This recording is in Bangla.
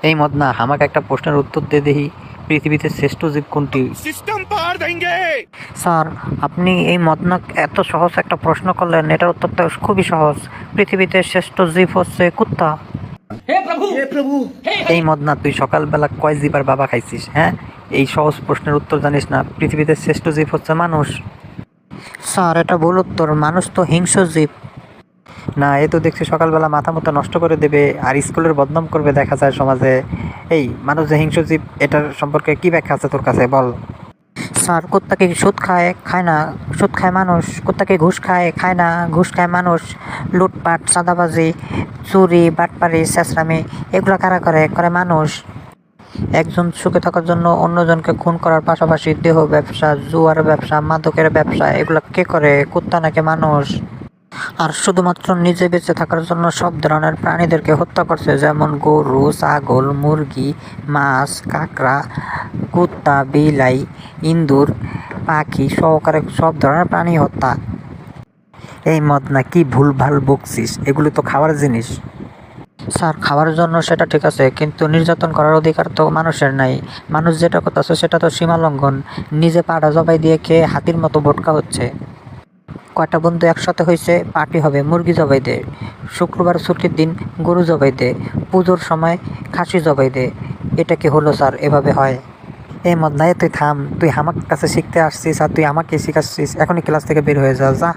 এই মদনা আমাকে একটা প্রশ্নের উত্তর দিয়ে দেখি, পৃথিবীতে শ্রেষ্ঠ জীব কোনটি? सिस्टम पार देंगे। স্যার, আপনি এই মদনা এত সহজ একটা প্রশ্ন করলেন, এটার উত্তর তো খুবই সহজ। পৃথিবীতে শ্রেষ্ঠ জীব হচ্ছে কুত্তা। এই মদনা, তুই সকালবেলা কয় জিবার বাবা খাইছিস? হ্যাঁ, এই সহজ প্রশ্নের উত্তর জানিস না? পৃথিবীতে শ্রেষ্ঠ জীব হচ্ছে মানুষ। স্যার, এটা ভুল উত্তর, মানুষ তো হিংস্র জীব। না, এ তো দেখছি সকালবেলা মাথা মতো নষ্ট করে দেবে আর স্কুলের বদনাম করবে দেখা যায় সমাজে। এই মানুষ যে হিংস্র জীব, এটার সম্পর্কে কি ব্যাখ্যা আছে তোর কাছে, বল। স্যার, কুত্তাকে সুদ খায়? খায় না। সুদ খায় মানুষ। কুত্তাকে ঘুষ খায়? খায় না। ঘুষ খায় মানুষ। লুটপাট, চাঁদাবাজি, চুরি, বাটপারি, চেঁচড়ামি এগুলো কারা করে? করে মানুষ। একজন সুখে থাকার জন্য অন্যজনকে খুন করার পাশাপাশি দেহ ব্যবসা, জুয়ার ব্যবসা, মাদকের ব্যবসা এগুলো কে করে? কুত্তা নাকি মানুষ? আর শুধুমাত্র নিজে বেঁচে থাকার জন্য সব ধরনের প্রাণীদেরকে হত্যা করছে, যেমন গরু, ছাগল, মুরগি, মাছ, কাঁকড়া, কুত্তা, বিলাই, ইঁদুর, পাখি সহকারে সব ধরনের প্রাণী হত্যা। এই মদনা, কি ভুলভাল বকছিস? এগুলো তো খাওয়ার জিনিস। স্যার, খাওয়ার জন্য সেটা ঠিক আছে, কিন্তু নির্যাতন করার অধিকার তো মানুষের নাই। মানুষ যেটা করতেছে সেটা তো সীমা লঙ্ঘন। নিজে পাড়া জবাই দিয়ে খেয়ে হাতির মতো ভোটকা হচ্ছে। কয়টা বন্ধু একসাথে হয়েছে, পার্টি হবে, মুরগি জবাই দে। শুক্রবার ছুটির দিন গরু জবাই দে। পুজোর সময় খাসি জবাই দে। এটা কি হলো স্যার? এভাবে হয়? এই মদনায় তুই থাম, তুই আমার কাছে শিখতে আসছিস আর তুই আমাকে শিখাচ্ছিস। এখনই ক্লাস থেকে বের হয়ে যা, যা।